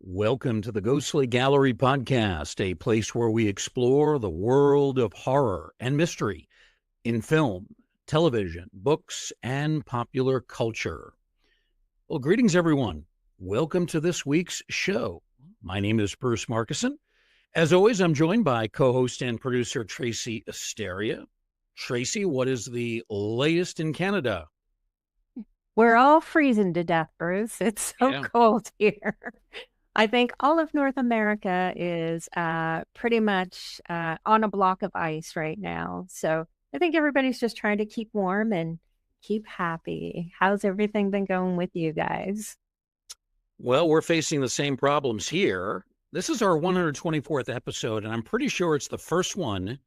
Welcome to the Ghostly Gallery podcast, a place where we explore the world of horror and mystery in film, television, books, and popular culture. Well, greetings, everyone. Welcome to this week's show. My name is Bruce Markison. As always, I'm joined by co-host and producer Tracy Asteria. Tracy, what is the latest in Canada? We're all freezing to death, Bruce. It's so Yeah. cold here. I think all of North America is pretty much on a block of ice right now. So I think everybody's just trying to keep warm and keep happy. How's everything been going with you guys? Well, we're facing the same problems here. This is our 124th episode, and I'm pretty sure it's the first one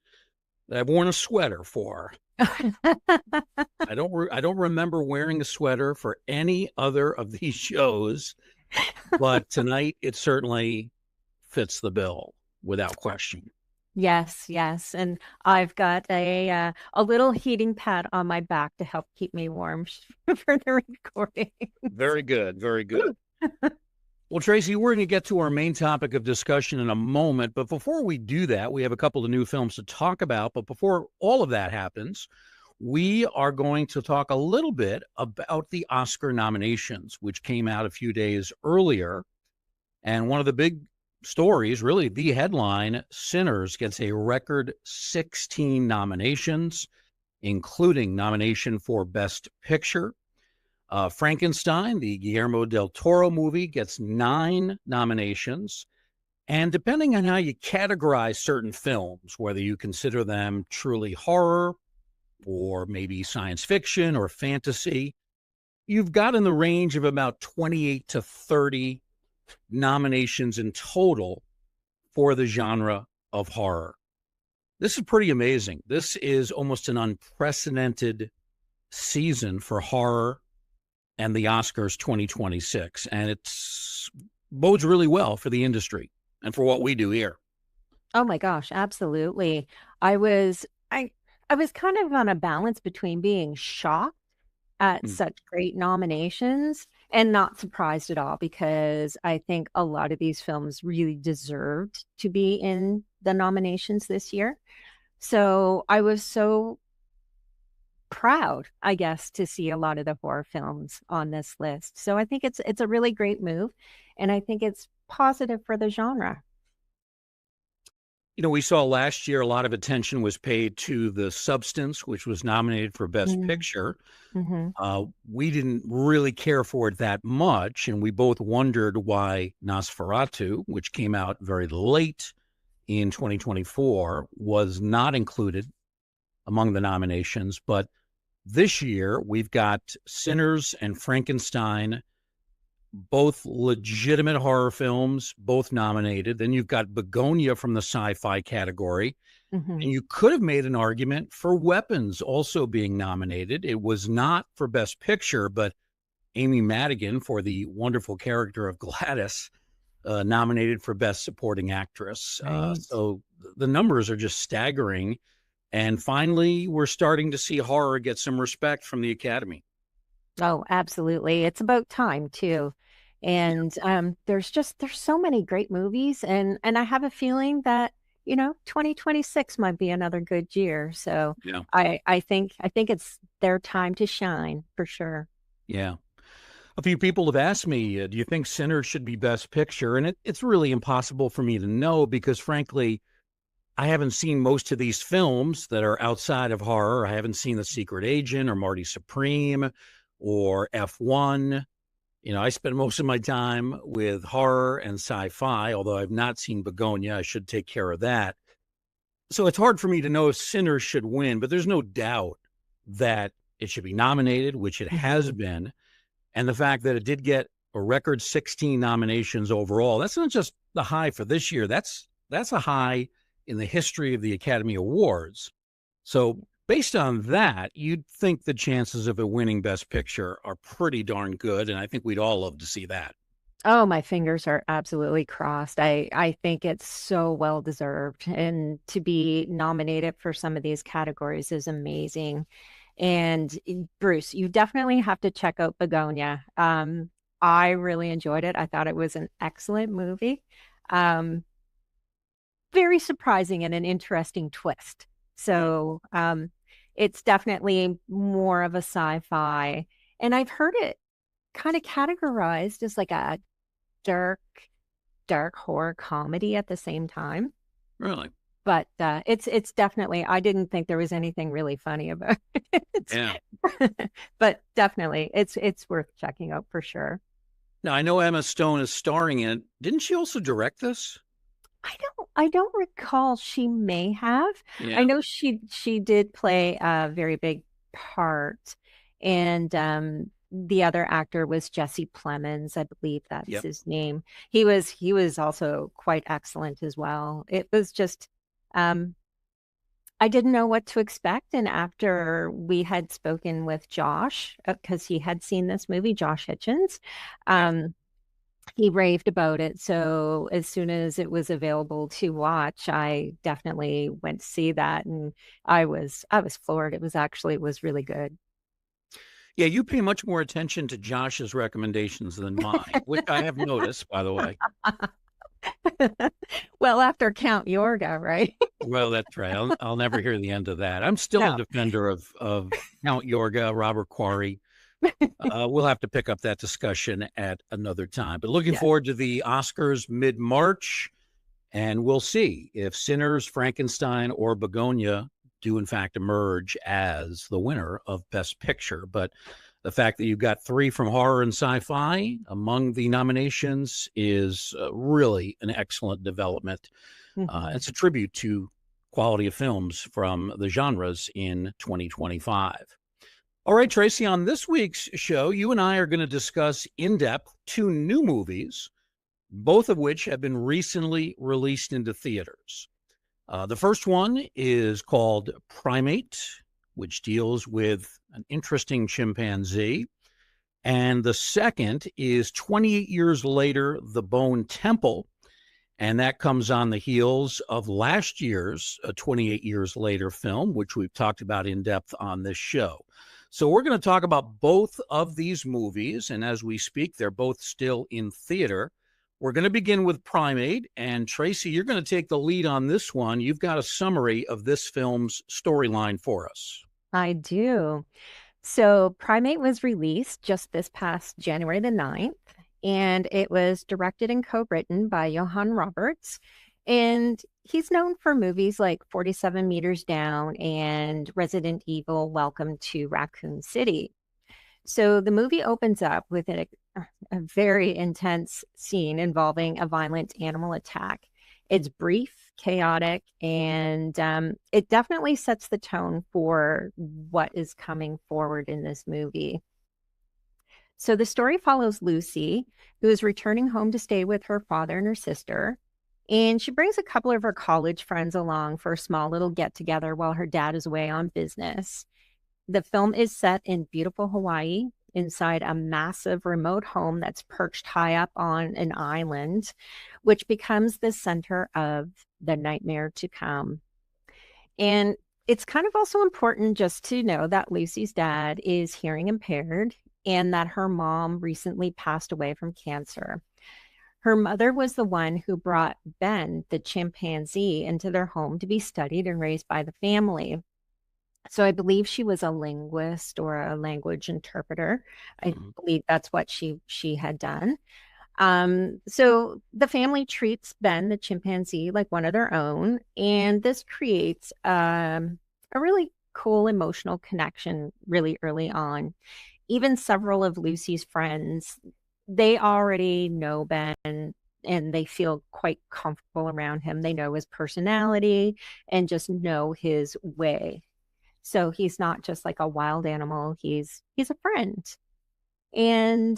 that I've worn a sweater for. I don't remember wearing a sweater for any other of these shows, but tonight it certainly fits the bill without question. Yes, yes. And I've got a little heating pad on my back to help keep me warm for the recording. Very good, very good. Well, Tracy, we're going to get to our main topic of discussion in a moment, but before we do that, we have a couple of new films to talk about. But before all of that happens, we are going to talk a little bit about the Oscar nominations, which came out a few days earlier. And one of the big stories, really the headline, Sinners gets a record 16 nominations, including nomination for Best Picture. Frankenstein, the Guillermo del Toro movie, gets 9 nominations. And depending on how you categorize certain films, whether you consider them truly horror or maybe science fiction or fantasy, you've got in the range of about 28 to 30 nominations in total for the genre of horror. This is pretty amazing. This is almost an unprecedented season for horror and the Oscars 2026. And it's bodes really well for the industry and for what we do here. Oh my gosh, absolutely. I was kind of on a balance between being shocked at Mm. such great nominations and not surprised at all because I think a lot of these films really deserved to be in the nominations this year. So I was so proud, I guess, to see a lot of the horror films on this list. So I think it's a really great move, and I think it's positive for the genre. You know, we saw last year a lot of attention was paid to The Substance, which was nominated for Best Mm, Picture. mhm. We didn't really care for it that much, and we both wondered why Nosferatu, which came out very late in 2024, was not included among the nominations. But this year, we've got Sinners and Frankenstein, both legitimate horror films, both nominated. Then you've got Begonia from the sci-fi category. And Mhm. you could have made an argument for Weapons also being nominated. It was not for Best Picture, but Amy Madigan for the wonderful character of Gladys, nominated for Best Supporting Actress. Right. So the numbers are just staggering. And finally, we're starting to see horror get some respect from the Academy. Oh, absolutely. It's about time too. And there's so many great movies and I have a feeling that, 2026 might be another good year. So Yeah. I think it's their time to shine for sure. Yeah. A few people have asked me, do you think Sinners should be Best Picture? And it's really impossible for me to know because, frankly, I haven't seen most of these films that are outside of horror. I haven't seen The Secret Agent or Marty Supreme or F1. You know, I spend most of my time with horror and sci-fi, although I've not seen Begonia. I should take care of that. So it's hard for me to know if Sinners should win, but there's no doubt that it should be nominated, which it has Mhm. been. And the fact that it did get a record 16 nominations overall, that's not just the high for this year. That's a high in the history of the Academy Awards. So based on that, you'd think the chances of it winning Best Picture are pretty darn good. And I think we'd all love to see that. Oh, my fingers are absolutely crossed. I think it's so well deserved, and to be nominated for some of these categories is amazing. And Bruce, you definitely have to check out Begonia. I really enjoyed it. I thought it was an excellent movie. Um, Very surprising and an interesting twist. So it's definitely more of a sci-fi. And I've heard it kind of categorized as like a dark, dark horror comedy at the same time. Really? But it's definitely, I didn't think there was anything really funny about it. Yeah. But definitely it's worth checking out for sure. Now, I know Emma Stone is starring in it. Didn't she also direct this? I don't recall. She may have. I Yeah. know she did play a very big part, and the other actor was Jesse Plemons, I believe that's Yep. his name. He was also quite excellent as well. It was just um I didn't know what to expect, and after we had spoken with Josh, because he had seen this movie, Josh Hitchens, um he raved about it. So as soon as it was available to watch, I definitely went to see that, and I was floored. It was really good. Yeah, you pay much more attention to Josh's recommendations than mine, which I have noticed, by the way. Well, after Count Yorga, right? Well, that's right. I'll never hear the end of that. I'm still a No. defender of Count Yorga, Robert Quarry. We'll have to pick up that discussion at another time. But looking Yeah. forward to the Oscars mid-March, and we'll see if Sinners, Frankenstein, or Begonia do in fact emerge as the winner of Best Picture. But the fact that you've got three from horror and sci-fi among the nominations is really an excellent development. Mhm. It's a tribute to quality of films from the genres in 2025. All right, Tracy, on this week's show, you and I are going to discuss in depth two new movies, both of which have been recently released into theaters. The first one is called Primate, which deals with an interesting chimpanzee. And the second is 28 years later, The Bone Temple. And that comes on the heels of last year's 28 years later film, which we've talked about in depth on this show. So we're going to talk about both of these movies. And as we speak, they're both still in theater. We're going to begin with Primate. And Tracy, you're going to take the lead on this one. You've got a summary of this film's storyline for us. I do. So Primate was released just this past January the 9th, and it was directed and co-written by Johannes Roberts. And he's known for movies like 47 Meters Down and Resident Evil Welcome to Raccoon City. So the movie opens up with a very intense scene involving a violent animal attack. It's brief, chaotic, and it definitely sets the tone for what is coming forward in this movie. So the story follows Lucy, who is returning home to stay with her father and her sister. And she brings a couple of her college friends along for a small little get together while her dad is away on business. The film is set in beautiful Hawaii inside a massive remote home that's perched high up on an island, which becomes the center of the nightmare to come. And it's kind of also important just to know that Lucy's dad is hearing impaired and that her mom recently passed away from cancer. Her mother was the one who brought Ben, the chimpanzee, into their home to be studied and raised by the family. So I believe she was a linguist or a language interpreter. I Mhm. believe that's what she had done. So the family treats Ben, the chimpanzee, like one of their own, and this creates a really cool emotional connection really early on. Even several of Lucy's friends, they already know Ben and they feel quite comfortable around him. They know his personality and just know his way. So he's not just like a wild animal. He's a friend. And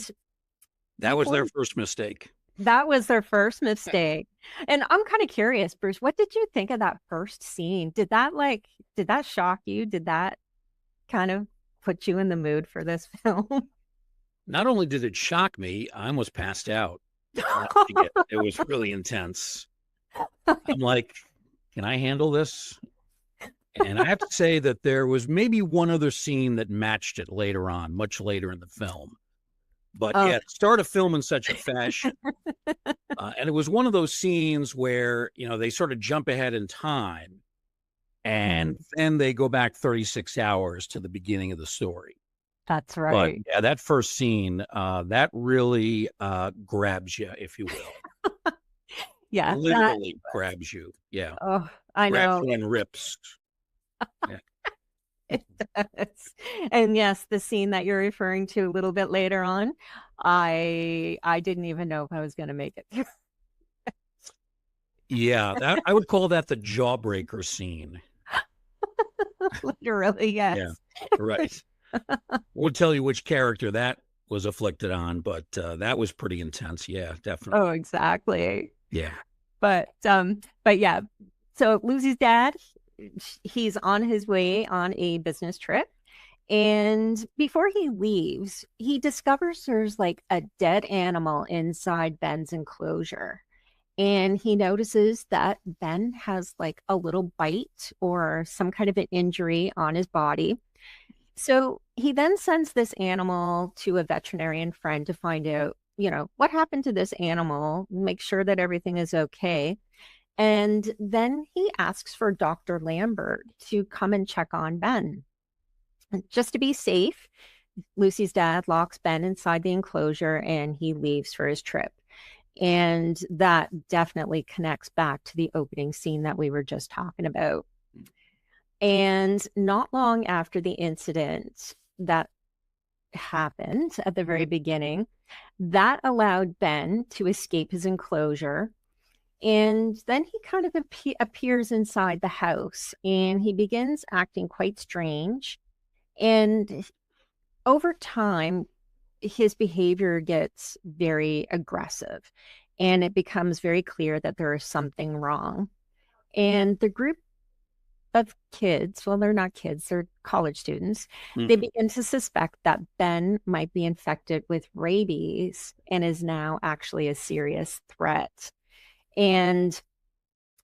That was before their first mistake. that was their first mistake. And I'm kind of curious, Bruce, what did you think of that first scene? Did that shock you? Did that kind of put you in the mood for this film? Not only did it shock me, I almost passed out watching it. It was really intense. I'm like, can I handle this? And I have to say that there was maybe one other scene that matched it later on, much later in the film. But Oh, yeah, to start a film in such a fashion. And it was one of those scenes where, they sort of jump ahead in time and then they go back 36 hours to the beginning of the story. that's But right. yeah, that first scene, that really grabs you, if you will. Yeah, that Literally grabs you. Yeah. oh, I Grabs know you and rips. Yeah. it does. And yes, the scene that you're referring to a little bit later on, I didn't even know if I was gonna make it through. Yeah, that I would call that the jawbreaker scene. Literally, yes. Yeah. Right. Won't tell you which character that was afflicted on, but that was pretty intense. Yeah, definitely. Oh, exactly. Yeah. But yeah, so Lucy's dad, he's on his way on a business trip. And before he leaves, he discovers there's like a dead animal inside Ben's enclosure. And he notices that Ben has like a little bite or some kind of an injury on his body. So he then sends this animal to a veterinarian friend to find out, what happened to this animal, make sure that everything is okay. And then he asks for Dr. Lambert to come and check on Ben. And just to be safe, Lucy's dad locks Ben inside the enclosure and he leaves for his trip. And that definitely connects back to the opening scene that we were just talking about. And not long after the incident that happened at the very beginning, that allowed Ben to escape his enclosure. And then he kind of appears inside the house and he begins acting quite strange. And over time, his behavior gets very aggressive and it becomes very clear that there is something wrong. And the group of kids, well, they're not kids, they're college students, they begin to suspect that Ben might be infected with rabies and is now actually a serious threat. And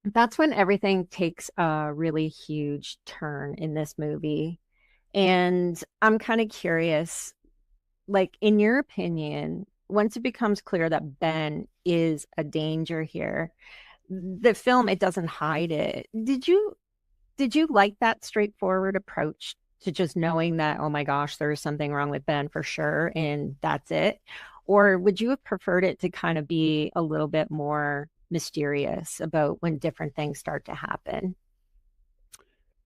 that's when everything takes a really huge turn in this movie. And I'm kind of curious, like, in your opinion, once it becomes clear that Ben is a danger here, the film, it doesn't hide it. Did you like that straightforward approach to just knowing that, oh my gosh, there's something wrong with Ben for sure, and that's it? Or would you have preferred it to kind of be a little bit more mysterious about when different things start to happen?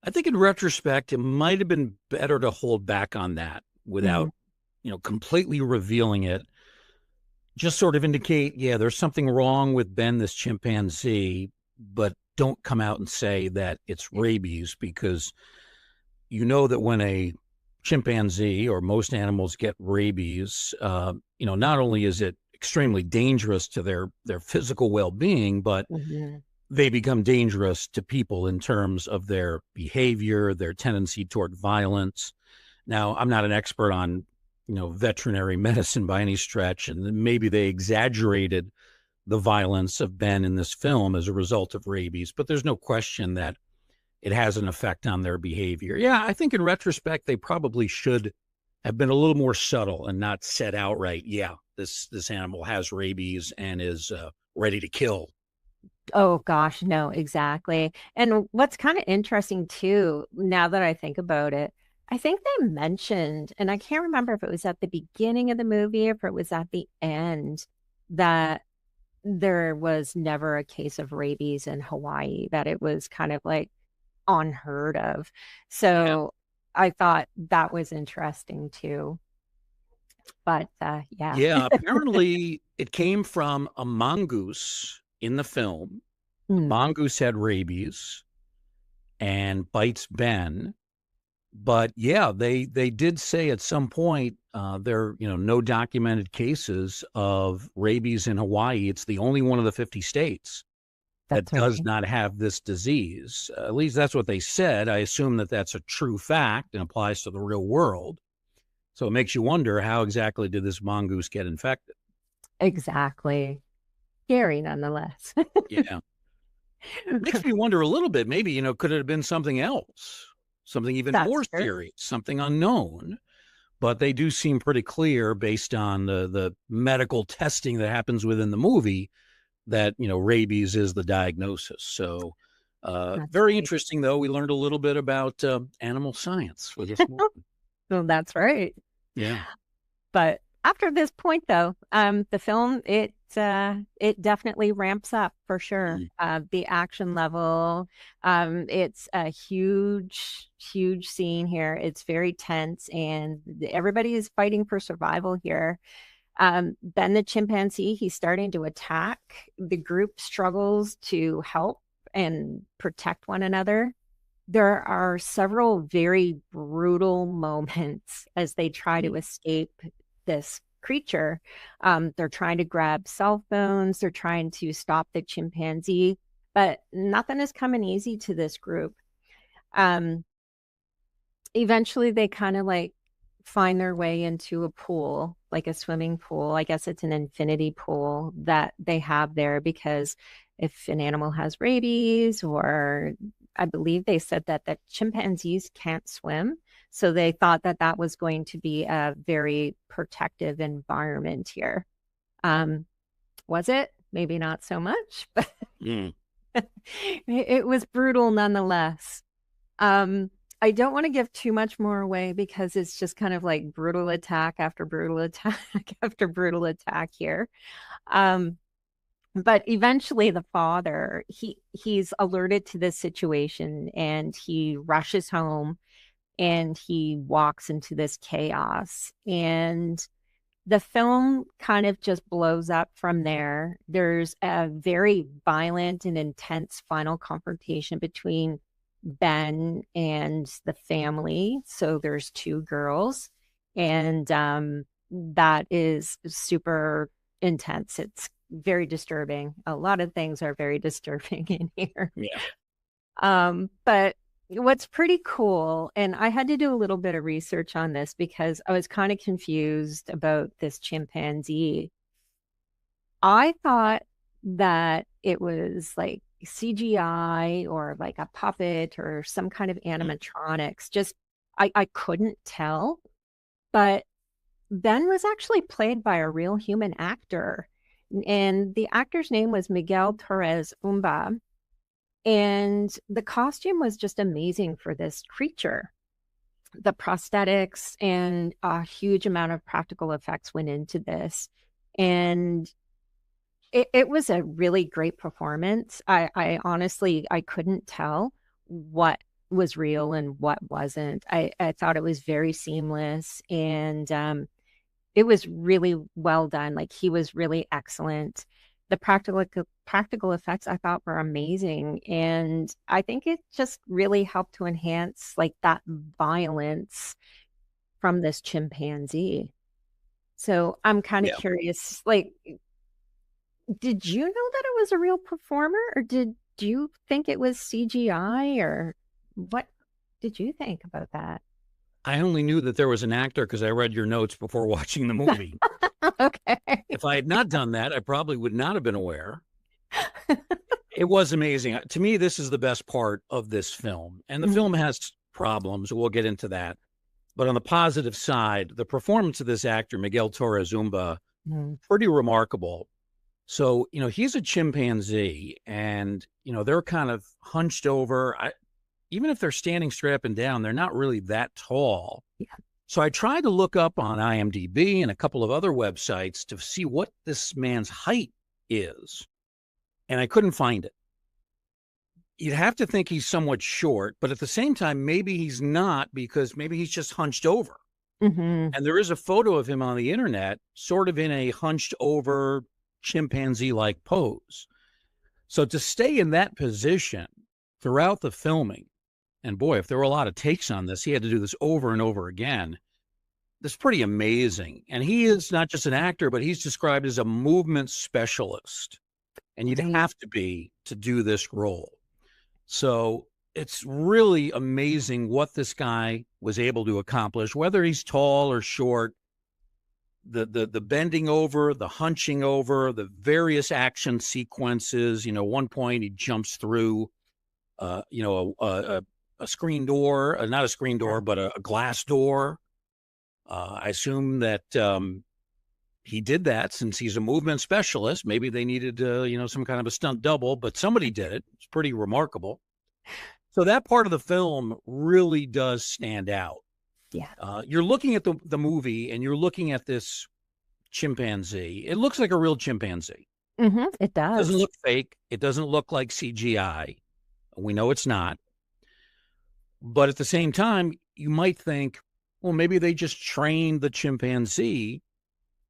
I think in retrospect, it might have been better to hold back on that Mhm. without, completely revealing it. Just sort of indicate, yeah, there's something wrong with Ben, this chimpanzee, but don't come out and say that it's rabies because you know that when a chimpanzee or most animals get rabies, not only is it extremely dangerous to their physical well-being, but Mhm. they become dangerous to people in terms of their behavior, their tendency toward violence. Now, I'm not an expert on, veterinary medicine by any stretch, and maybe they exaggerated the violence of Ben in this film as a result of rabies, but there's no question that it has an effect on their behavior. Yeah, I think in retrospect, they probably should have been a little more subtle and not said outright, yeah, this animal has rabies and is ready to kill. Oh gosh, no, exactly. And what's kind of interesting too, now that I think about it, I think they mentioned, and I can't remember if it was at the beginning of the movie or if it was at the end, that there was never a case of rabies in Hawaii, that it was kind of like unheard of. Yeah. So I thought that was interesting too. But yeah. Yeah, apparently it came from a mongoose in the film. The Mm, mongoose had rabies and bites Ben. But yeah, they did say at some point there no documented cases of rabies in Hawaii. It's the only one of the 50 states that that's does right. not have this disease. At least that's what they said. I assume that that's a true fact and applies to the real world. So it makes you wonder, how exactly did this mongoose get infected? Exactly. Scary nonetheless. Yeah. Makes me wonder a little bit, maybe, could it have been something else? Something even That's more true. serious, something unknown. but they do seem pretty clear based on the medical testing that happens within the movie that, rabies is the diagnosis. So That's very right. interesting, though. We learned a little bit about animal science with this movie. So that's right. Yeah. But after this point, though, the film it definitely ramps up for sure. Mm. The action level, it's a huge, huge scene here. It's very tense, and everybody is fighting for survival here. Ben the chimpanzee, he's starting to attack. The group struggles to help and protect one another. There are several very brutal moments as they try to escape this creature. They're trying to grab cell phones, they're trying to stop the chimpanzee, but nothing is coming easy to this group. Um, Eventually, they kind of like find their way into a pool, like a swimming pool. I guess it's an infinity pool that they have there because if an animal has rabies, or I believe they said that chimpanzees can't swim. So they thought that that was going to be a very protective environment here. Um, was it? Maybe not so much, but Mm. it was brutal nonetheless. I don't want to give too much more away because it's just kind of like brutal attack after brutal attack after brutal attack here. Um, but eventually the father, he's alerted to this situation and he rushes home and he walks into this chaos. And the film kind of just blows up from there. There's a very violent and intense final confrontation between Ben and the family. So there's two girls, and that is super intense. It's very disturbing. A lot of things are very disturbing in here. Yeah. But what's pretty cool, and I had to do a little bit of research on this because I was kind of confused about this chimpanzee. I thought that it was like CGI or like a puppet or some kind of Mm. animatronics. Just I couldn't tell, but Ben was actually played by a real human actor. And the actor's name was Miguel Torres Umba. And the costume was just amazing for this creature. The prosthetics and a huge amount of practical effects went into this. And it was a really great performance. I honestly, I couldn't tell what was real and what wasn't. I thought it was very seamless, and it was really well done. Like he was really excellent. The practical effects I thought were amazing, and I think it just really helped to enhance like that violence from this chimpanzee. So I'm kind of Yeah. curious, like, did you know that it was a real performer, or did you think it was CGI, or what did you think about that? I only knew that there was an actor because I read your notes before watching the movie. Okay. If I had not done that, I probably would not have been aware. It was amazing. To me, this is the best part of this film. And the film has problems. We'll get into that. But on the positive side, the performance of this actor, Miguel Torres Zumba, Mhm. pretty remarkable. So, he's a chimpanzee and, they're kind of hunched over. Even if they're standing straight up and down, they're not really that tall. Yeah. So I tried to look up on IMDb and a couple of other websites to see what this man's height is, and I couldn't find it. You'd have to think he's somewhat short, but at the same time, maybe he's not because maybe he's just hunched over. Hmm. And there is a photo of him on the internet, sort of in a hunched over chimpanzee like pose. So to stay in that position throughout the filming, and boy, if there were a lot of takes on this, he had to do this over and over again. That's pretty amazing. And he is not just an actor, but he's described as a movement specialist. And you'd Right. have to be to do this role. So it's really amazing what this guy was able to accomplish, whether he's tall or short. The bending over, the hunching over, the various action sequences. One point he jumps through, a screen door, not a screen door, but a glass door. I assume that he did that since he's a movement specialist. Maybe they needed, some kind of a stunt double, but somebody did it. It's pretty remarkable. So that part of the film really does stand out. Yeah. You're looking at the movie and you're looking at this chimpanzee. It looks like a real chimpanzee. It It doesn't does. look fake. It doesn't look like CGI. We know it's not. But at the same time, you might think, well, maybe they just trained the chimpanzee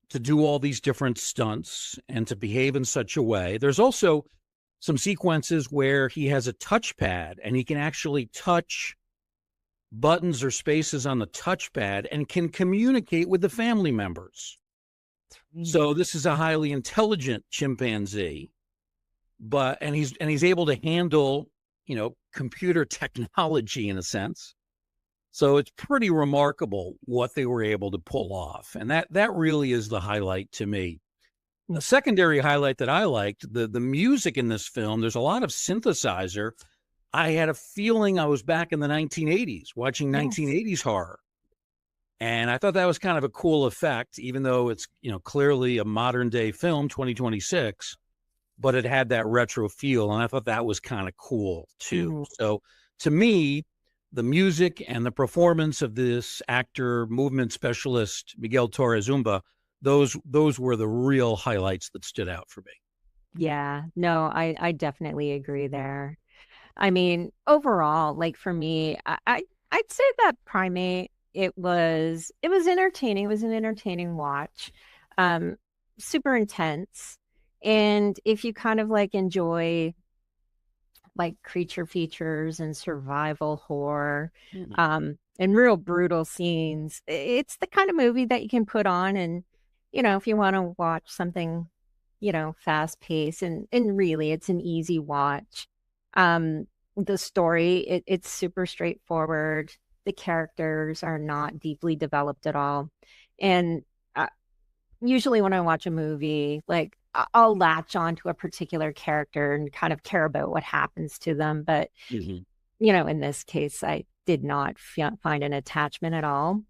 to do all these different stunts and to behave in such a way. There's also some sequences where he has a touchpad and he can actually touch buttons or spaces on the touchpad and can communicate with the family members. So this is a highly intelligent chimpanzee, and he's able to handle, computer technology in a sense. So it's pretty remarkable what they were able to pull off. And that really is the highlight to me. A secondary highlight that I liked, the music in this film, there's a lot of synthesizer. I had a feeling I was back in the 1980s watching 1980s horror. And I thought that was kind of a cool effect, even though it's, clearly a modern day film, 2026, but it had that retro feel. And I thought that was kind of cool too. So to me, the music and the performance of this actor, movement specialist, Miguel Torres Zumba, those were the real highlights that stood out for me. Yeah, no, I definitely agree there. I mean, overall, like for me, I'd say that Primate, it was entertaining. It was an entertaining watch. Um, Super intense. And if you kind of like enjoy like creature features and survival horror, and real brutal scenes, it's the kind of movie that you can put on and, if you want to watch something, fast paced and really it's an easy watch. The story, it's super straightforward. The characters are not deeply developed at all. And usually when I watch a movie, like I'll latch on to a particular character and kind of care about what happens to them. But, in this case, I did not find an attachment at all.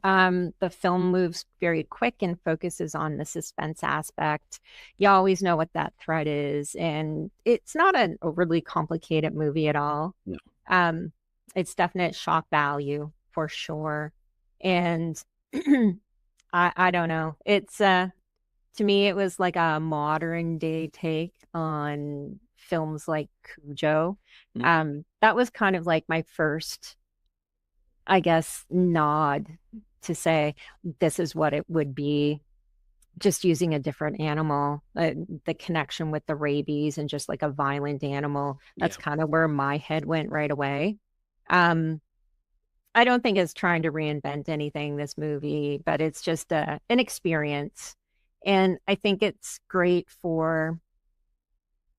The film moves very quick and focuses on the suspense aspect. You always know what that threat is, and it's not an overly complicated movie at all. No. It's definite shock value for sure. And I don't know. It's to me it was like a modern day take on films like Cujo. That was kind of like my first, I guess, nod to say this is what it would be, just using a different animal, the connection with the rabies and just like a violent animal. That's kind of where my head went right away. I don't think it's trying to reinvent anything, this movie, but it's just an experience. And I think it's great for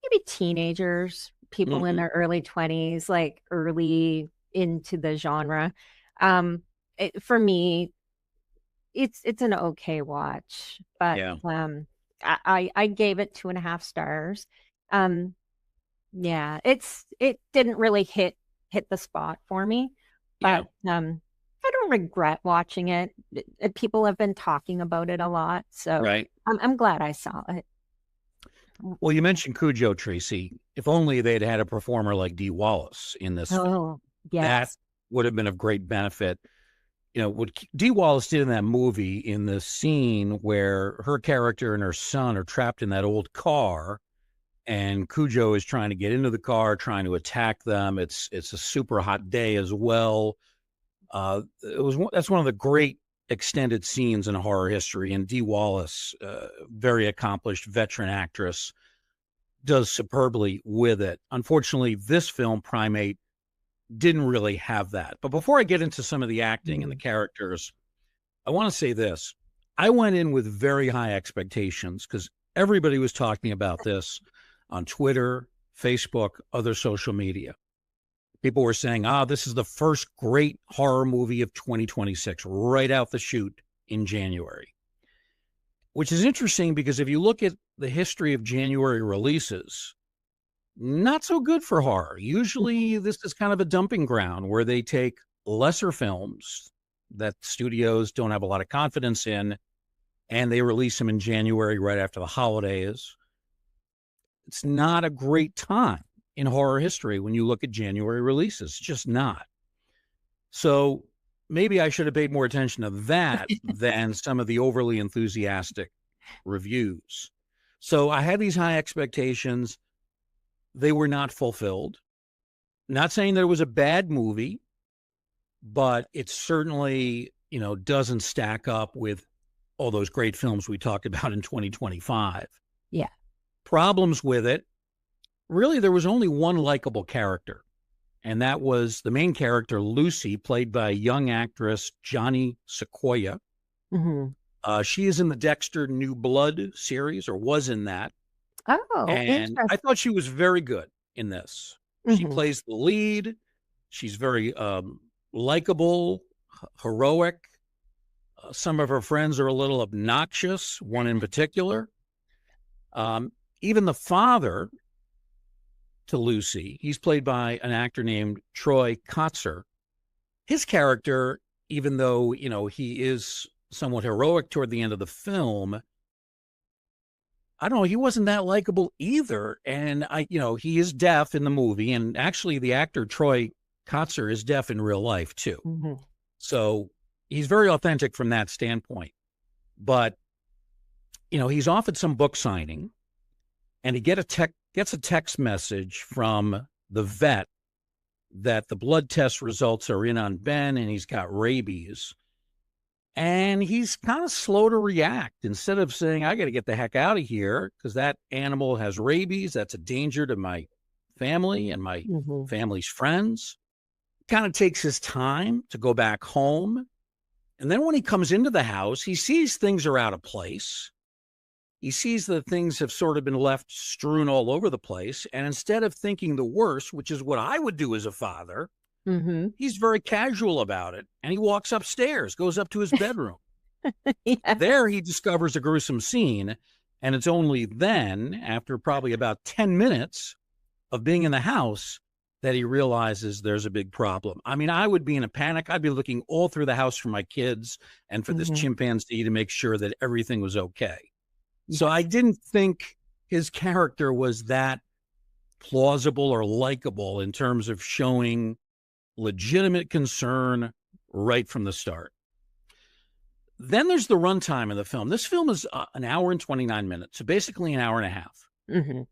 maybe teenagers, people in their early 20s, like early into the genre. For me, it's an okay watch, but I gave it 2.5 stars. Yeah, it didn't really hit the spot for me, but I don't regret watching it. People have been talking about it a lot, so I'm glad I saw it. Well, you mentioned Cujo, Tracy. If only they'd had a performer like Dee Wallace in this film. Oh, That yes. would have been of great benefit. What Dee Wallace did in that movie, in the scene where her character and her son are trapped in that old car, and Cujo is trying to get into the car, trying to attack them. It's a super hot day as well. That's one of the great extended scenes in horror history, and Dee Wallace, very accomplished veteran actress, does superbly with it. Unfortunately, this film, Primate, didn't really have that. But before I get into some of the acting and the characters, I want to say this. I went in with very high expectations because everybody was talking about this on Twitter, Facebook, other social media. People were saying, this is the first great horror movie of 2026, right out the chute in January. Which is interesting because if you look at the history of January releases, not so good for horror. Usually this is kind of a dumping ground where they take lesser films that studios don't have a lot of confidence in, and they release them in January right after the holidays. It's not a great time in horror history when you look at January releases. It's just not. So maybe I should have paid more attention to that than some of the overly enthusiastic reviews. So I had these high expectations. They were not fulfilled. Not saying that it was a bad movie, but it certainly, doesn't stack up with all those great films we talked about in 2025. Yeah. Problems with it. Really, there was only one likable character, and that was the main character, Lucy, played by young actress Johnny Sequoia. She is in the Dexter New Blood series, or was in that. Oh, and I thought she was very good in this. She plays the lead. She's very likable, heroic. Some of her friends are a little obnoxious, one in particular. Even the father to Lucy, he's played by an actor named Troy Kotzer. His character, even though, he is somewhat heroic toward the end of the film, I don't know, he wasn't that likable either. And he is deaf in the movie. And actually the actor Troy Kotzer is deaf in real life too. So he's very authentic from that standpoint. But, he's off at some book signing, and he gets a text message from the vet that the blood test results are in on Ben and he's got rabies. And he's kind of slow to react. Instead of saying, I got to get the heck out of here because that animal has rabies, that's a danger to my family and my family's friends. Kind of takes his time to go back home. And then when he comes into the house, he sees things are out of place. He sees that things have sort of been left strewn all over the place. And instead of thinking the worst, which is what I would do as a father, he's very casual about it. And he walks upstairs, goes up to his bedroom. There he discovers a gruesome scene. And it's only then, after probably about 10 minutes of being in the house, that he realizes there's a big problem. I mean, I would be in a panic. I'd be looking all through the house for my kids and for this chimpanzee to make sure that everything was okay. So I didn't think his character was that plausible or likable in terms of showing legitimate concern right from the start. Then there's the runtime of the film. This film is an hour and 29 minutes, so basically an hour and a half.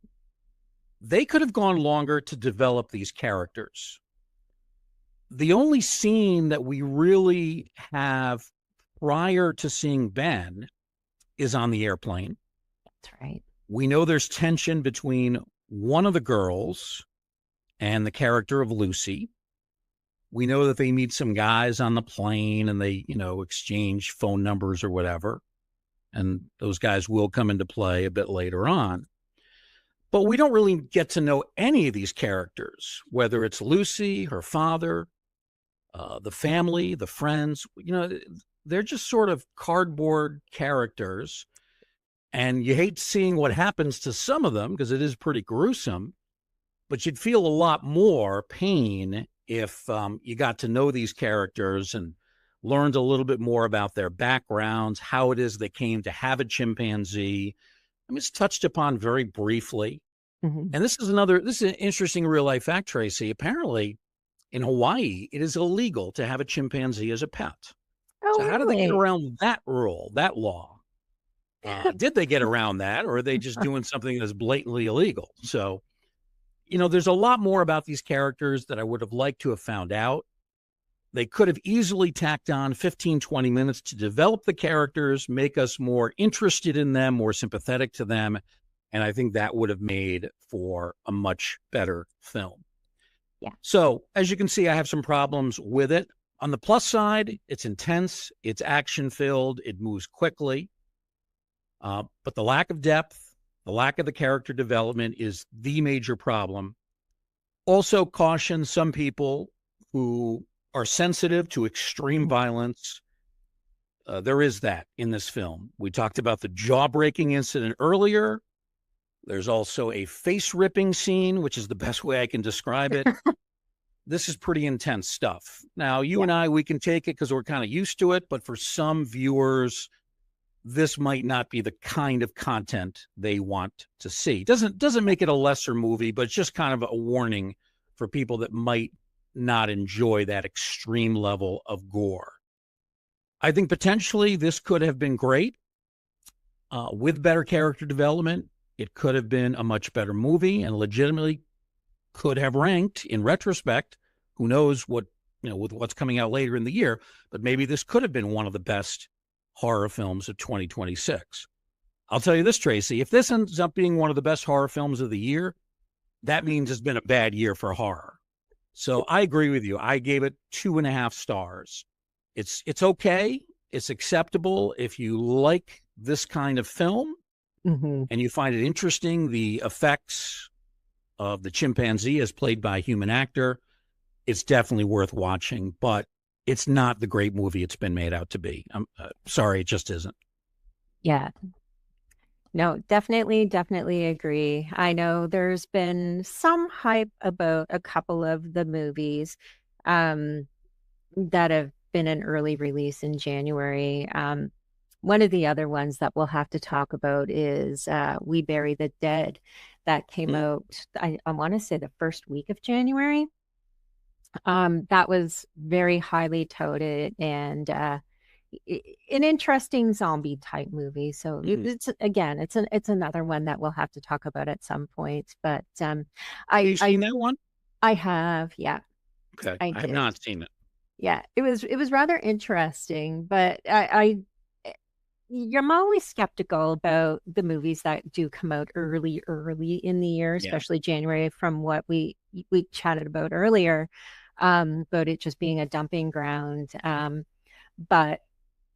They could have gone longer to develop these characters. The only scene that we really have prior to seeing Ben is on the airplane. That's right. We know there's tension between one of the girls and the character of Lucy. We know that they meet some guys on the plane and they, exchange phone numbers or whatever. And those guys will come into play a bit later on. But we don't really get to know any of these characters, whether it's Lucy, her father, the family, the friends. They're just sort of cardboard characters. And you hate seeing what happens to some of them because it is pretty gruesome. But you'd feel a lot more pain if you got to know these characters and learned a little bit more about their backgrounds, how it is they came to have a chimpanzee. I mean, it's touched upon very briefly. And this is an interesting real life fact, Tracy. Apparently in Hawaii, it is illegal to have a chimpanzee as a pet. So how do they get around that rule, that law? Did they get around that, or are they just doing something that's blatantly illegal? So, there's a lot more about these characters that I would have liked to have found out. They could have easily tacked on 15, 20 minutes to develop the characters, make us more interested in them, more sympathetic to them. And I think that would have made for a much better film. Yeah. So as you can see, I have some problems with it. On the plus side, it's intense, it's action-filled, it moves quickly. But the lack of depth, the lack of the character development is the major problem. Also caution some people who are sensitive to extreme violence. There is that in this film. We talked about the jaw-breaking incident earlier. There's also a face-ripping scene, which is the best way I can describe it. this is pretty intense stuff. Now, you and I, we can take it because we're kind of used to it, but for some viewers, this might not be the kind of content they want to see. Doesn't make it a lesser movie, but it's just kind of a warning for people that might not enjoy that extreme level of gore. I think potentially this could have been great with better character development. It could have been a much better movie and legitimately could have ranked in retrospect. Who knows what, with what's coming out later in the year, but maybe this could have been one of the best horror films of 2026. I'll tell you this, Tracy, if this ends up being one of the best horror films of the year, that means it's been a bad year for horror. So I agree with you. I gave it 2.5 stars. It's okay. It's acceptable if you like this kind of film and you find it interesting. The effects of the chimpanzee as played by a human actor, it's definitely worth watching, but it's not the great movie it's been made out to be. I'm sorry, it just isn't. Yeah. No, definitely agree. I know there's been some hype about a couple of the movies that have been an early release in January. One of the other ones that we'll have to talk about is We Bury the Dead. That came out, I want to say the first week of January. That was very highly touted and an interesting zombie type movie. So it's another one that we'll have to talk about at some point. But have you seen that one? I have, yeah. Okay, I have not seen it. Yeah, it was rather interesting, but I'm always skeptical about the movies that do come out early in the year, especially January, from what we chatted about earlier, about it just being a dumping ground. But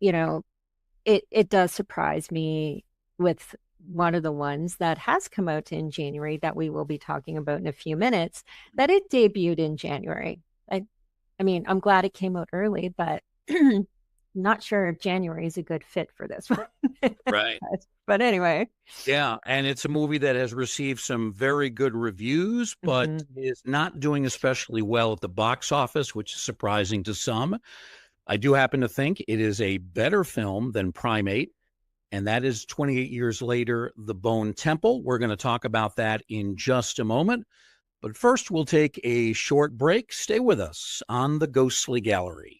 it does surprise me with one of the ones that has come out in January that we will be talking about in a few minutes, that it debuted in January. I mean, I'm glad it came out early, but not sure if January is a good fit for this one. Right. But anyway. Yeah, and it's a movie that has received some very good reviews, but is not doing especially well at the box office, which is surprising to some. I do happen to think it is a better film than Primate, and that is 28 years later, The Bone Temple. We're going to talk about that in just a moment. But first, we'll take a short break. Stay with us on the Ghostly Gallery.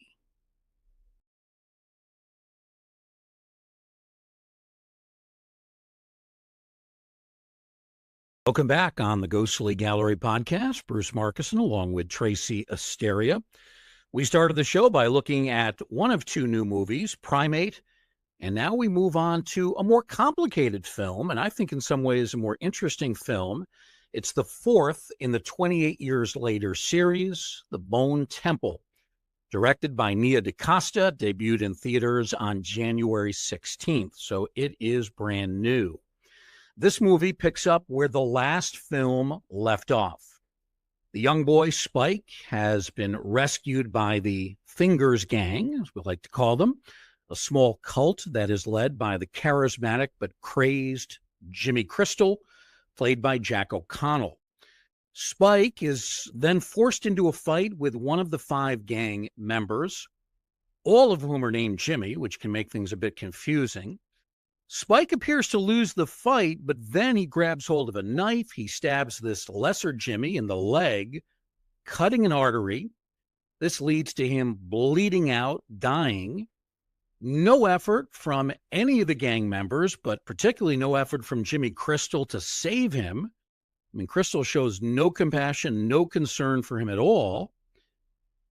Welcome back on the Ghostly Gallery podcast. Bruce Marcuson along with Tracy Asteria. We started the show by looking at one of two new movies, Primate, and now we move on to a more complicated film, and I think in some ways a more interesting film. It's the fourth in the 28 Years Later series, The Bone Temple, directed by Nia DaCosta, debuted in theaters on January 16th, so it is brand new. This movie picks up where the last film left off. The young boy, Spike, has been rescued by the Fingers Gang, as we like to call them, a small cult that is led by the charismatic but crazed Jimmy Crystal, played by Jack O'Connell. Spike is then forced into a fight with one of the 5 gang members, all of whom are named Jimmy, which can make things a bit confusing. Spike appears to lose the fight, but then he grabs hold of a knife. He stabs this lesser Jimmy in the leg, cutting an artery. This leads to him bleeding out, dying. No effort from any of the gang members, but particularly no effort from Jimmy Crystal to save him. I mean, Crystal shows no compassion, no concern for him at all.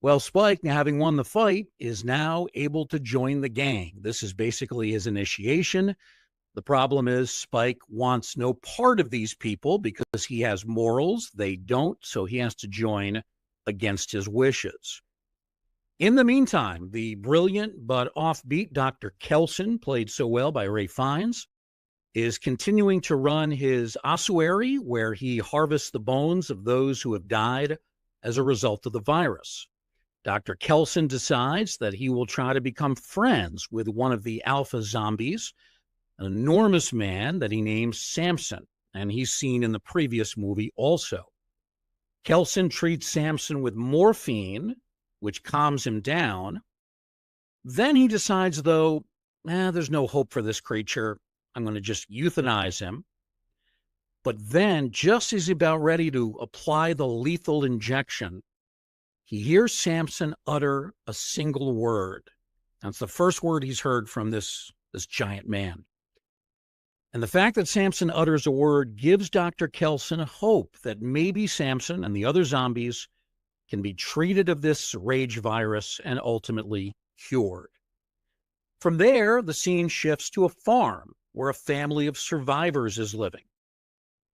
Well, Spike, having won the fight, is now able to join the gang. This is basically his initiation. The problem is Spike wants no part of these people because he has morals. They don't, so he has to join against his wishes. In the meantime, the brilliant but offbeat Dr. Kelson, played so well by Ray Fiennes, is continuing to run his ossuary where he harvests the bones of those who have died as a result of the virus. Dr. Kelson decides that he will try to become friends with one of the alpha zombies, an enormous man that he names Samson, and he's seen in the previous movie also. Kelson treats Samson with morphine, which calms him down. Then he decides, though, there's no hope for this creature. I'm going to just euthanize him. But then, just as he's about ready to apply the lethal injection, he hears Samson utter a single word. That's the first word he's heard from this giant man. And the fact that Samson utters a word gives Dr. Kelson hope that maybe Samson and the other zombies can be treated of this rage virus and ultimately cured. From there, the scene shifts to a farm where a family of survivors is living.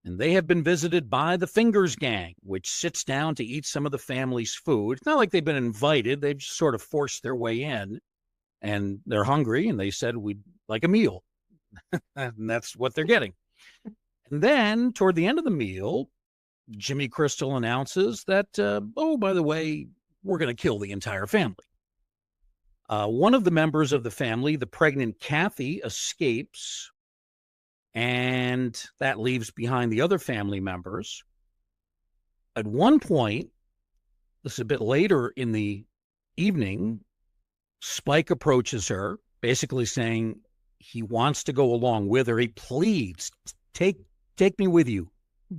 And they have been visited by the Fingers gang, which sits down to eat some of the family's food. It's not like they've been invited. They've just sort of forced their way in. And they're hungry, and they said, we'd like a meal. And that's what they're getting. And then, toward the end of the meal, Jimmy Crystal announces that, by the way, we're going to kill the entire family. One of the members of the family, the pregnant Kathy, escapes, and that leaves behind the other family members. At one point, this is a bit later in the evening, Spike approaches her, basically saying he wants to go along with her. He pleads, take me with you.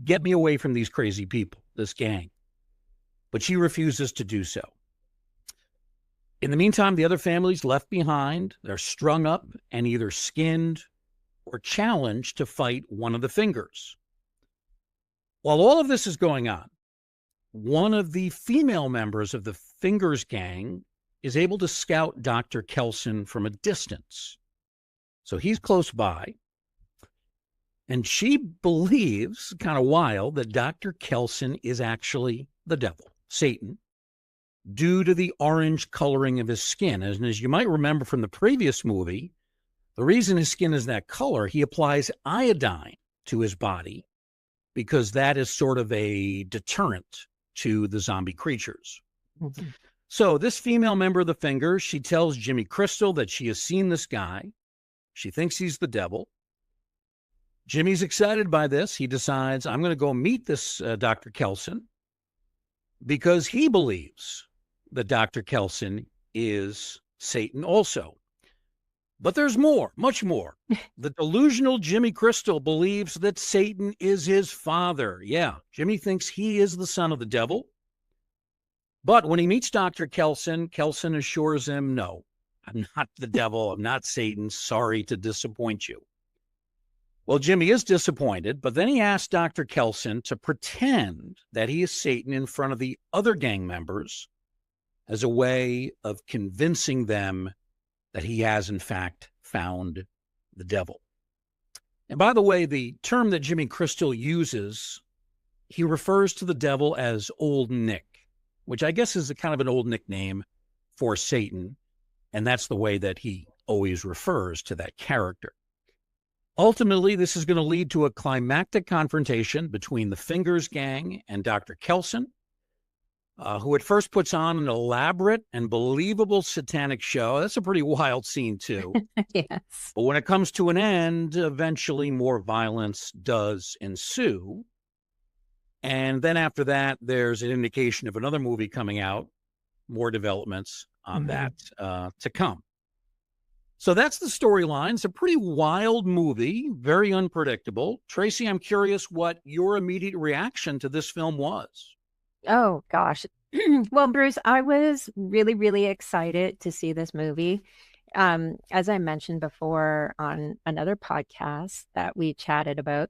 Get me away from these crazy people, this gang. But she refuses to do so. In the meantime, the other family's left behind. They're strung up and either skinned or challenged to fight one of the Fingers. While all of this is going on, one of the female members of the Fingers gang is able to scout Dr. Kelson from a distance. So he's close by, and she believes, kind of wild, that Dr. Kelson is actually the devil, Satan, due to the orange coloring of his skin. And as you might remember from the previous movie, the reason his skin is that color, he applies iodine to his body because that is sort of a deterrent to the zombie creatures. Mm-hmm. So this female member of the Fingers, she tells Jimmy Crystal that she has seen this guy. She thinks he's the devil. Jimmy's excited by this. He decides, I'm going to go meet this Dr. Kelson because he believes that Dr. Kelson is Satan also. But there's more, much more. The delusional Jimmy Crystal believes that Satan is his father. Yeah, Jimmy thinks he is the son of the devil. But when he meets Dr. Kelson, Kelson assures him, no, I'm not the devil. I'm not Satan. Sorry to disappoint you. Well, Jimmy is disappointed, but then he asks Dr. Kelson to pretend that he is Satan in front of the other gang members as a way of convincing them that he has, in fact, found the devil. And by the way, the term that Jimmy Crystal uses, he refers to the devil as Old Nick, which I guess is a kind of an old nickname for Satan. And that's the way that he always refers to that character. Ultimately, this is going to lead to a climactic confrontation between the Fingers gang and Dr. Kelson, who at first puts on an elaborate and believable satanic show. That's a pretty wild scene, too. Yes. But when it comes to an end, eventually more violence does ensue. And then after that, there's an indication of another movie coming out, more developments on that to come. So that's the storyline. It's a pretty wild movie, very unpredictable. Tracy, I'm curious what your immediate reaction to this film was. Oh, gosh. Well, Bruce, I was really, really excited to see this movie. As I mentioned before on another podcast that we chatted about,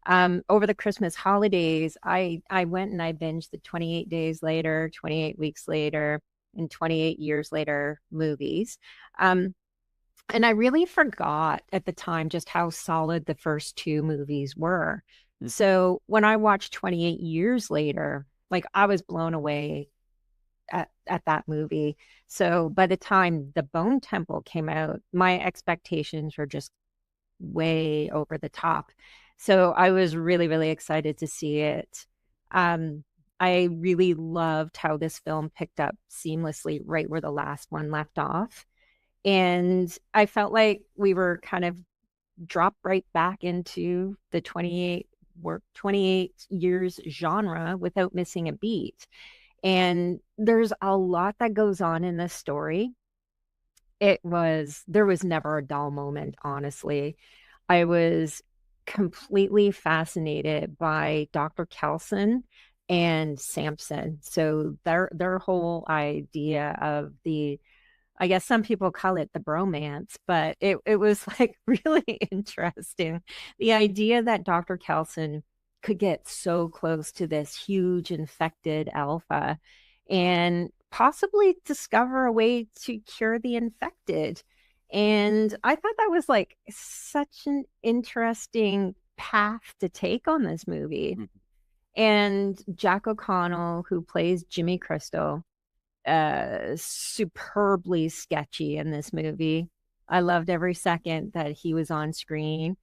over the Christmas holidays, I went and I binged the 28 Days Later, 28 Weeks Later, and 28 Years Later movies. And I really forgot at the time just how solid the first two movies were. Mm-hmm. So when I watched 28 Years Later, like I was blown away at that movie. So by the time The Bone Temple came out, my expectations were just way over the top. So I was really, really excited to see it. I really loved how this film picked up seamlessly right where the last one left off. And I felt like we were kind of dropped right back into the 28 work 28 years genre without missing a beat. And there's a lot that goes on in this story. There was never a dull moment, honestly. I was completely fascinated by Dr. Kelson and Samson. So their whole idea of the, I guess some people call it the bromance, but it was like really interesting. The idea that Dr. Kelson could get so close to this huge infected alpha and possibly discover a way to cure the infected. And I thought that was like such an interesting path to take on this movie. Mhm. And Jack O'Connell, who plays Jimmy Crystal, superbly sketchy in this movie. I loved every second that he was on screen.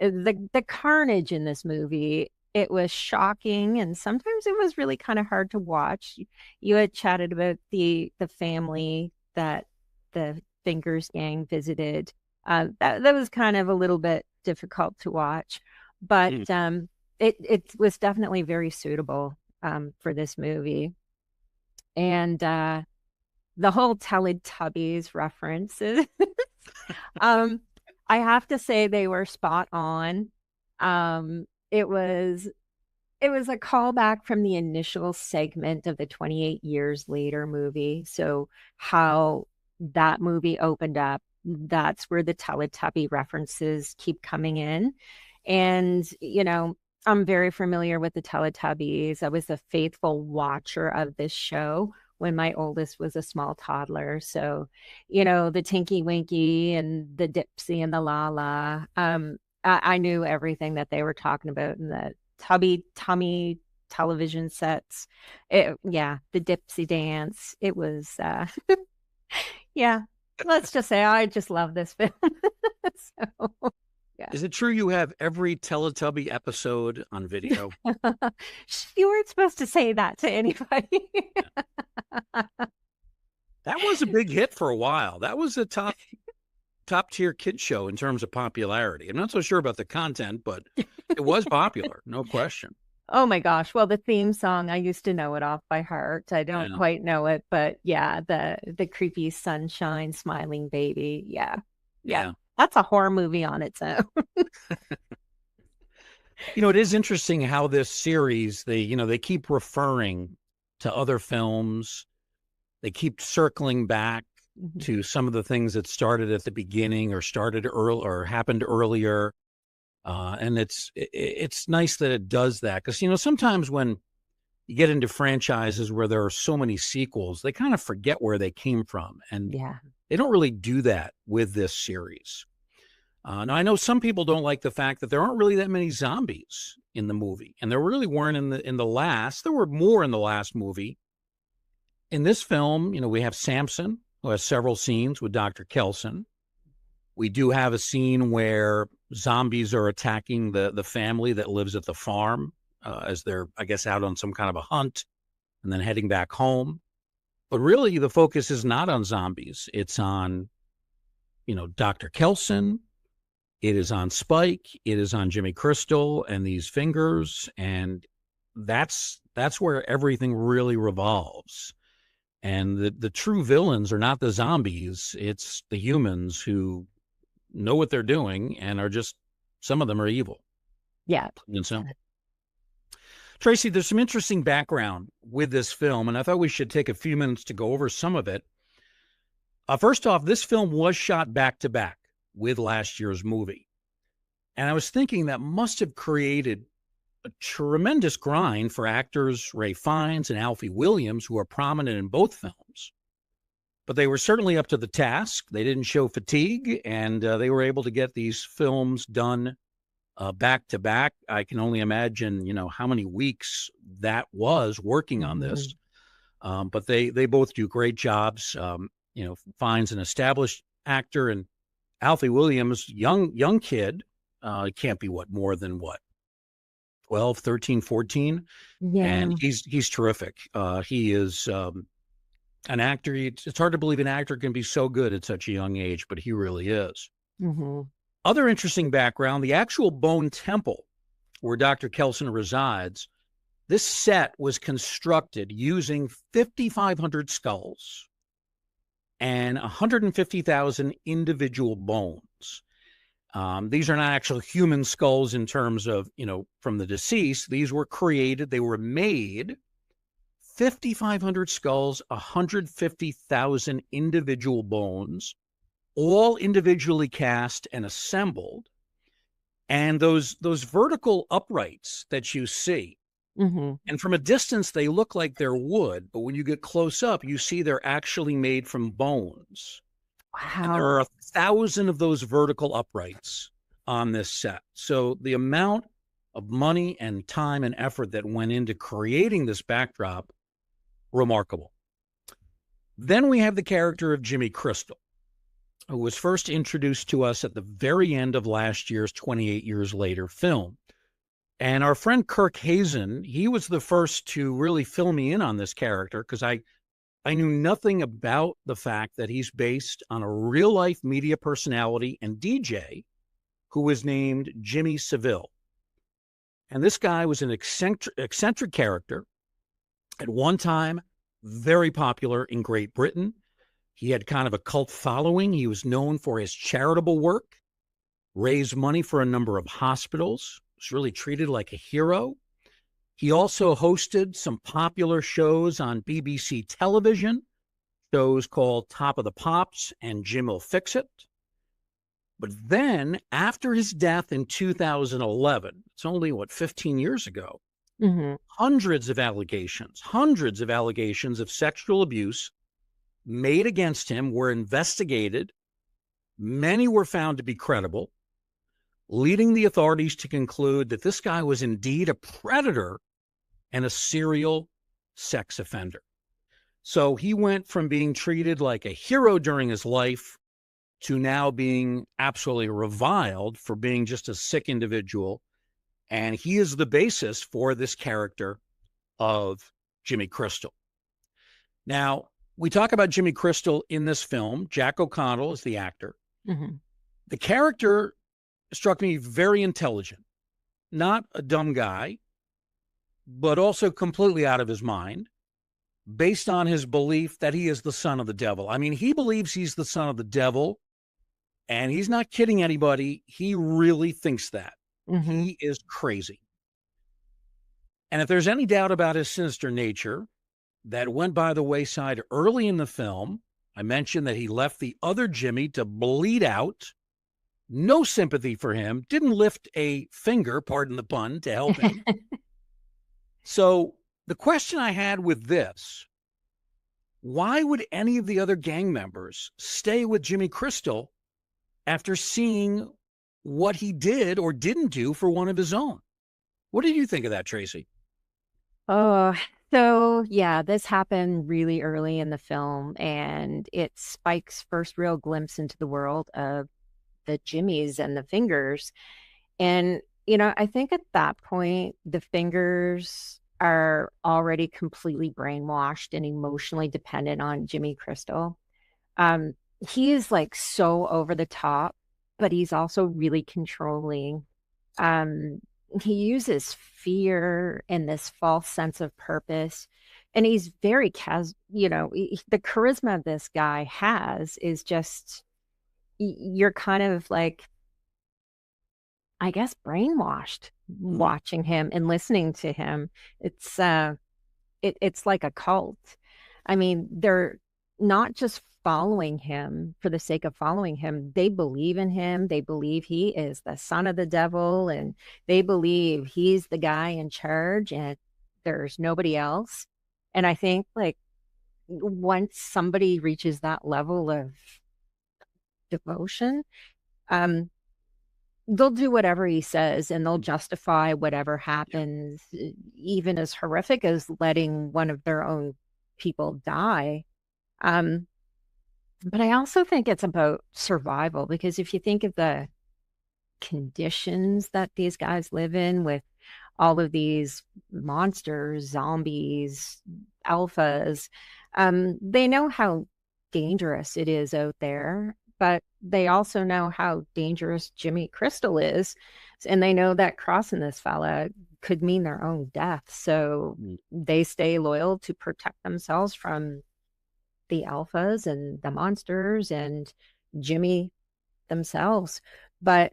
The carnage in this movie, it was shocking, and sometimes it was really kind of hard to watch. You had chatted about the family that the Fingers gang visited. That was kind of a little bit difficult to watch, but it was definitely very suitable for this movie. And the whole Teletubbies references, I have to say they were spot on. It was a callback from the initial segment of the 28 Years Later movie. So how that movie opened up, that's where the Teletubby references keep coming in. And, I'm very familiar with the Teletubbies. I was a faithful watcher of this show when my oldest was a small toddler. So, the Tinky Winky and the Dipsy and the Lala. I knew everything that they were talking about in the Tummy television sets. The Dipsy dance. It was, yeah. Let's just say I just love this film. So. Yeah. Is it true you have every Teletubby episode on video? You weren't supposed to say that to anybody. That was a big hit for a while. That was a top tier kid show in terms of popularity. I'm not so sure about the content, but it was popular, no question. Oh my gosh. Well, the theme song, I used to know it off by heart. I don't quite know it, but yeah, the creepy sunshine smiling baby. Yeah. That's a horror movie on its own. It is interesting how this series, they keep referring to other films. They keep circling back to some of the things that started at the beginning or started early or happened earlier. And it's nice that it does that because, sometimes when you get into franchises where there are so many sequels, they kind of forget where they came from. And they don't really do that with this series. Now, I know some people don't like the fact that there aren't really that many zombies in the movie, and there really weren't in the last. There were more in the last movie. In this film, we have Samson, who has several scenes with Dr. Kelson. We do have a scene where zombies are attacking the family that lives at the farm as they're, I guess, out on some kind of a hunt and then heading back home. But really, the focus is not on zombies. It's on, Dr. Kelson. It is on Spike. It is on Jimmy Crystal and these fingers. And that's where everything really revolves. And the true villains are not the zombies. It's the humans who know what they're doing and are just, some of them are evil. Yeah. And so, Tracy, there's some interesting background with this film, and I thought we should take a few minutes to go over some of it. First off, this film was shot back to back with last year's movie. And I was thinking that must have created a tremendous grind for actors Ray Fiennes and Alfie Williams, who are prominent in both films. But they were certainly up to the task. They didn't show fatigue, and they were able to get these films done back to back. I can only imagine, how many weeks that was working on this. But they both do great jobs. Fiennes an established actor, and Alfie Williams, young kid, can't be more than 12, 13, 14. Yeah. And he's terrific. He is an actor. It's hard to believe an actor can be so good at such a young age, but he really is. Other interesting background, the actual Bone Temple where Dr. Kelson resides, this set was constructed using 5,500 skulls and 150,000 individual bones. These are not actual human skulls in terms of, from the deceased. These were created, they were made, 5,500 skulls, 150,000 individual bones, all individually cast and assembled. And those vertical uprights that you see, and from a distance, they look like they're wood, but when you get close up, you see they're actually made from bones. Wow. And there are 1,000 of those vertical uprights on this set. So the amount of money and time and effort that went into creating this backdrop, remarkable. Then we have the character of Jimmy Crystal, who was first introduced to us at the very end of last year's 28 Years Later film. And our friend Kirk Hazen, he was the first to really fill me in on this character, because I knew nothing about the fact that he's based on a real-life media personality and DJ who was named Jimmy Savile. And this guy was an eccentric character, at one time very popular in Great Britain. He had kind of a cult following. He was known for his charitable work, raised money for a number of hospitals, was really treated like a hero. He also hosted some popular shows on BBC television, shows called Top of the Pops and Jim'll Fix It. But then, after his death in 2011, it's only, 15 years ago, hundreds of allegations of sexual abuse made against him were investigated. Many were found to be credible, leading the authorities to conclude that this guy was indeed a predator and a serial sex offender. So he went from being treated like a hero during his life to now being absolutely reviled for being just a sick individual. And he is the basis for this character of Jimmy Crystal. Now, we talk about Jimmy Crystal in this film. Jack O'Connell is the actor. The character struck me very intelligent, not a dumb guy, but also completely out of his mind, based on his belief that he is the son of the devil. I mean, he believes he's the son of the devil, and he's not kidding anybody. He really thinks that. He is crazy. And if there's any doubt about his sinister nature, that went by the wayside early in the film. I mentioned that he left the other Jimmy to bleed out. No sympathy for him. Didn't lift a finger, pardon the pun, to help him. So the question I had with this, why would any of the other gang members stay with Jimmy Crystal after seeing what he did or didn't do for one of his own? What did you think of that, Tracy? Oh, so yeah, this happened really early in the film, and it's Spike's first real glimpse into the world of the Jimmies and the Fingers. And, I think at that point, the Fingers are already completely brainwashed and emotionally dependent on Jimmy Crystal. He is like so over the top, but he's also really controlling. He uses fear and this false sense of purpose, and he's very the charisma this guy has is just, you're kind of like, I guess, brainwashed watching him and listening to him. It's it's like a cult. I mean, they're not just following him for the sake of following him. They believe in him. They believe he is the son of the devil, and they believe he's the guy in charge and there's nobody else. And I think, like, once somebody reaches that level of devotion, they'll do whatever he says, and they'll justify whatever happens, even as horrific as letting one of their own people die. But I also think it's about survival, because if you think of the conditions that these guys live in with all of these monsters, zombies, alphas, they know how dangerous it is out there, but they also know how dangerous Jimmy Crystal is. And they know that crossing this fella could mean their own death. So they stay loyal to protect themselves from the alphas and the monsters and Jimmy themselves. But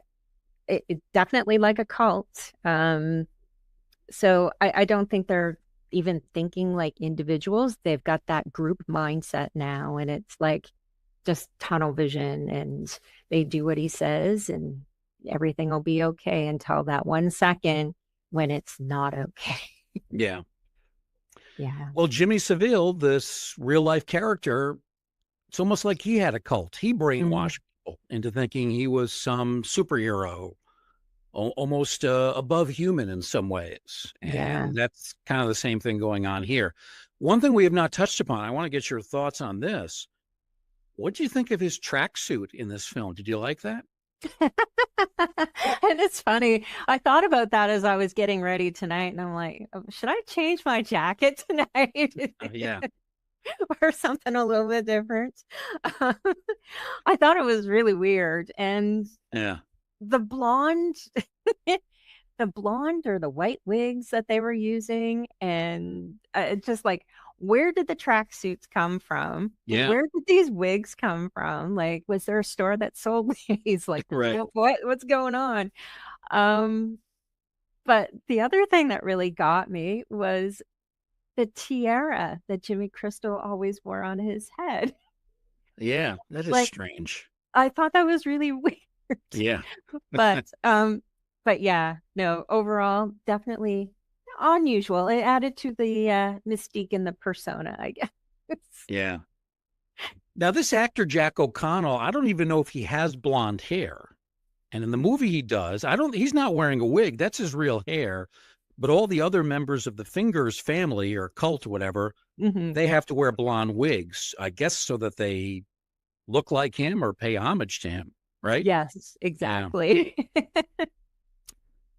it definitely like a cult. So I don't think they're even thinking like individuals. They've got that group mindset now, and it's like just tunnel vision, and they do what he says, and everything will be okay until that 1 second when it's not okay. Yeah. Yeah. Well, Jimmy Savile, this real life character, it's almost like he had a cult. He brainwashed people into thinking he was some superhero, almost above human in some ways. Yeah. And that's kind of the same thing going on here. One thing we have not touched upon, I want to get your thoughts on this. What do you think of his tracksuit in this film? Did you like that? And it's funny. I thought about that as I was getting ready tonight, and I'm like, "Oh, should I change my jacket tonight?" Yeah. Or something a little bit different. I thought it was really weird. And Yeah. the blonde, the blonde or the white wigs that they were using, and just like, where did the tracksuits come from? Yeah. Where did these wigs come from? Like, was there a store that sold these? Like, Right. what's going on? Um, but the other thing that really got me was the tiara that Jimmy Crystal always wore on his head. Yeah. That is Like, strange. I thought that was really weird. Yeah. But yeah, no, overall, definitely unusual. It added to the mystique in the persona, I guess. Yeah. Now, this actor, Jack O'Connell, I don't even know if he has blonde hair. And in the movie he does, he's not wearing a wig. That's his real hair. But all the other members of the Fingers family or cult or whatever, they have to wear blonde wigs, I guess, so that they look like him or pay homage to him, right? Yes, exactly. Yeah.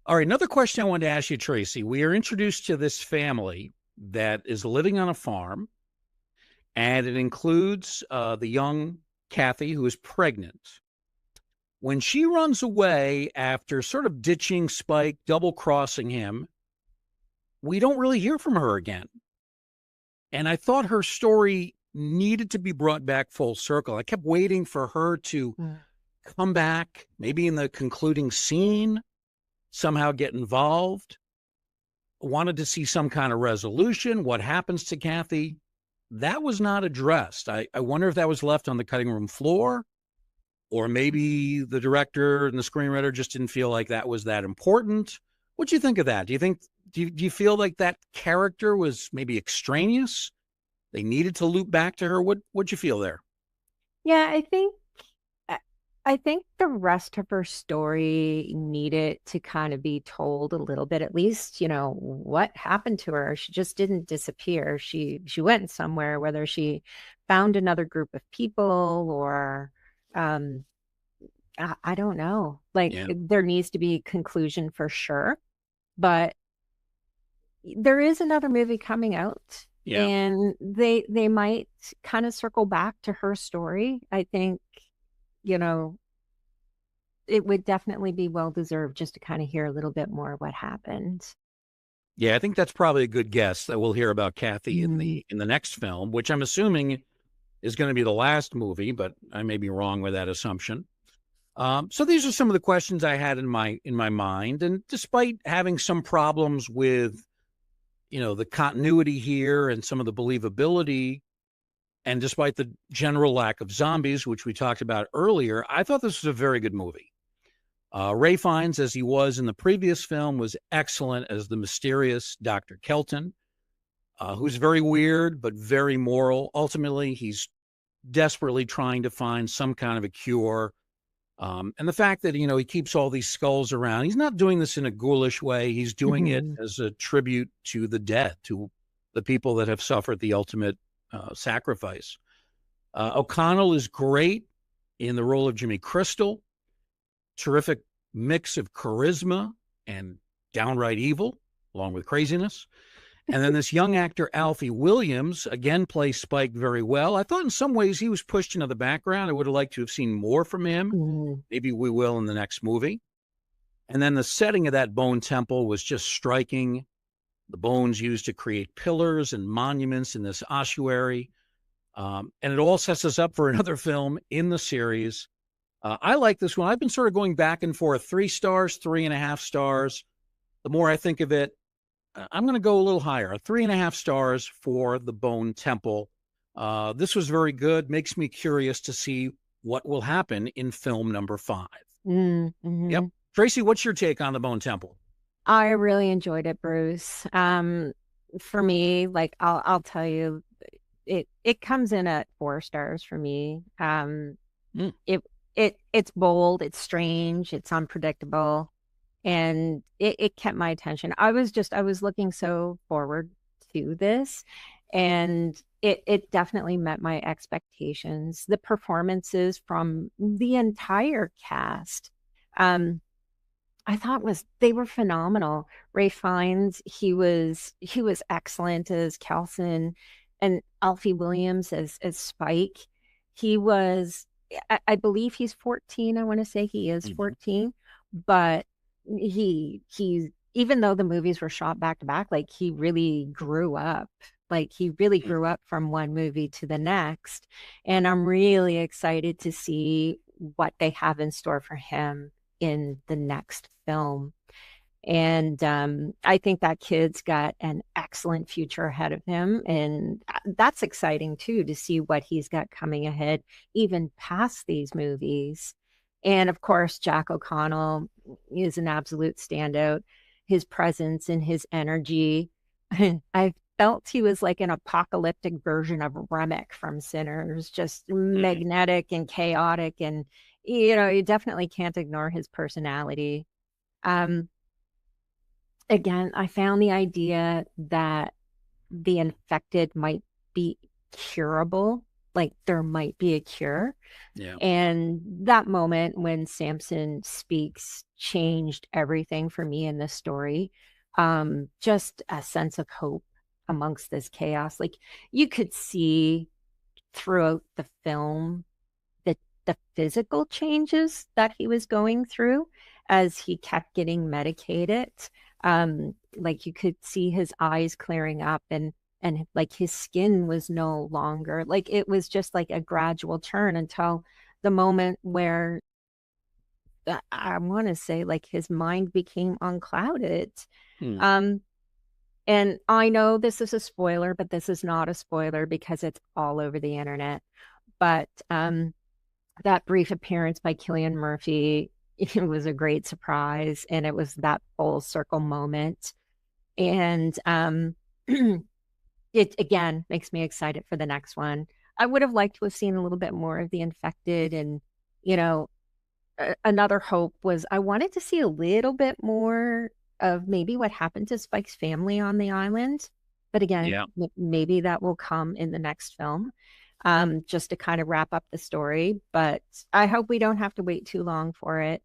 All right, another question I wanted to ask you, Tracy. We are introduced to this family that is living on a farm, and it includes the young Kathy, who is pregnant. When she runs away after sort of ditching Spike, double-crossing him, we don't really hear from her again. And I thought her story needed to be brought back full circle. I kept waiting for her to come back, maybe in the concluding scene, somehow get involved. Wanted to see some kind of resolution. What happens to Kathy? That was not addressed. I wonder if that was left on the cutting room floor, or maybe the director and the screenwriter just didn't feel like that was that important. What do you think of that? Do you feel like that character was maybe extraneous? They needed to loop back to her. What'd you feel there? Yeah, I think the rest of her story needed to kind of be told a little bit, at least, what happened to her. She just didn't disappear. She went somewhere, whether she found another group of people or I don't know. Like, there needs to be a conclusion for sure. But there is another movie coming out. Yeah. And they might kind of circle back to her story. I think, it would definitely be well-deserved just to kind of hear a little bit more what happened. Yeah, I think that's probably a good guess that we'll hear about Kathy in the next film, which I'm assuming is going to be the last movie, but I may be wrong with that assumption. So these are some of the questions I had in my mind. And despite having some problems with, the continuity here and some of the believability, and despite the general lack of zombies, which we talked about earlier, I thought this was a very good movie. Ray Fiennes, as he was in the previous film, was excellent as the mysterious Dr. Kelton, who's very weird but very moral. Ultimately, he's desperately trying to find some kind of a cure. And the fact that, he keeps all these skulls around, he's not doing this in a ghoulish way. He's doing it as a tribute to the dead, to the people that have suffered the ultimate sacrifice. O'Connell is great in the role of Jimmy Crystal. Terrific mix of charisma and downright evil, along with craziness. And then this young actor, Alfie Williams, again plays Spike very well. I thought in some ways he was pushed into the background. I would have liked to have seen more from him. Maybe we will in the next movie. And then the setting of that bone temple was just striking. The bones used to create pillars and monuments in this ossuary. And it all sets us up for another film in the series. I like this one. I've been sort of going back and forth, 3 stars, 3.5 stars. The more I think of it, I'm going to go a little higher, 3.5 stars for the Bone Temple. This was very good. Makes me curious to see what will happen in film number 5. Yep. Tracy, what's your take on the Bone Temple? I really enjoyed it, Bruce. For me, like I'll tell you, it comes in at 4 stars for me. It's bold, it's strange, it's unpredictable, and it kept my attention. I was looking so forward to this, and it definitely met my expectations. The performances from the entire cast, I thought they were phenomenal. Ray Fiennes, he was excellent as Kelson, and Alfie Williams as Spike. He was, I believe he's 14. I want to say he is 14, but he's, even though the movies were shot back to back, like he really grew up. Like he really grew up from one movie to the next. And I'm really excited to see what they have in store for him in the next film. And I think that kid's got an excellent future ahead of him. And that's exciting too, to see what he's got coming ahead, even past these movies. And of course, Jack O'Connell is an absolute standout. His presence and his energy. I felt he was like an apocalyptic version of Remick from Sinners, just magnetic and chaotic. And, you definitely can't ignore his personality. Again, I found the idea that the infected might be curable, like there might be a cure. Yeah. And that moment when Samson speaks changed everything for me in this story. Just a sense of hope amongst this chaos. Like you could see throughout the film the physical changes that he was going through as he kept getting medicated. Like you could see his eyes clearing up, and like his skin was no longer, like it was just like a gradual turn until the moment where I want to say like his mind became unclouded. And I know this is a spoiler, but this is not a spoiler because it's all over the internet. But that brief appearance by Cillian Murphy, it was a great surprise, and it was that full circle moment. And it again makes me excited for the next one. I would have liked to have seen a little bit more of the infected, and another hope was I wanted to see a little bit more of maybe what happened to Spike's family on the island. But again, maybe that will come in the next film, just to kind of wrap up the story. But I hope we don't have to wait too long for it.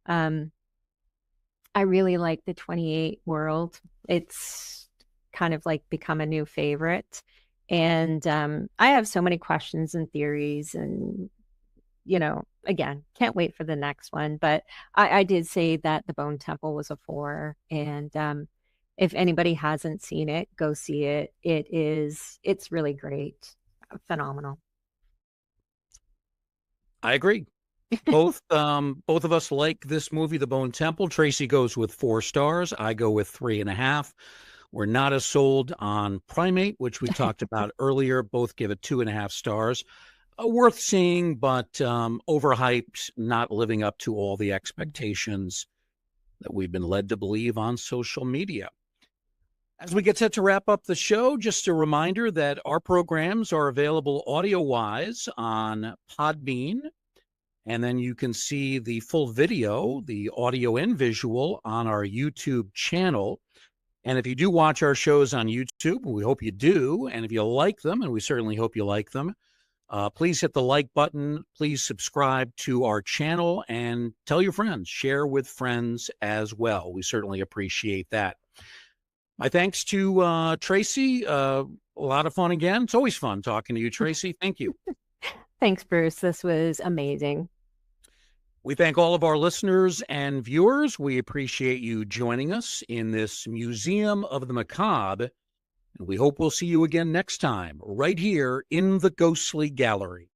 I really like the 28 world. It's kind of like become a new favorite. And I have so many questions and theories, and again, can't wait for the next one. But I did say that the Bone Temple was a 4. And if anybody hasn't seen it, go see it. It's really great. Phenomenal. I agree. Both of us like this movie, The Bone Temple. Tracy goes with 4 stars. I go with 3.5. We're not as sold on Primate, which we talked about earlier. Both give it 2.5 stars. Worth seeing, but overhyped, not living up to all the expectations that we've been led to believe on social media. As we get set to wrap up the show, just a reminder that our programs are available audio-wise on Podbean, and then you can see the full video, the audio and visual, on our YouTube channel. And if you do watch our shows on YouTube, we hope you do, and if you like them, and we certainly hope you like them, please hit the like button. Please subscribe to our channel and tell your friends. Share with friends as well. We certainly appreciate that. My thanks to Tracy. A lot of fun again. It's always fun talking to you, Tracy. Thank you. Thanks, Bruce. This was amazing. We thank all of our listeners and viewers. We appreciate you joining us in this Museum of the Macabre. And we hope we'll see you again next time, right here in the Ghostly Gallery.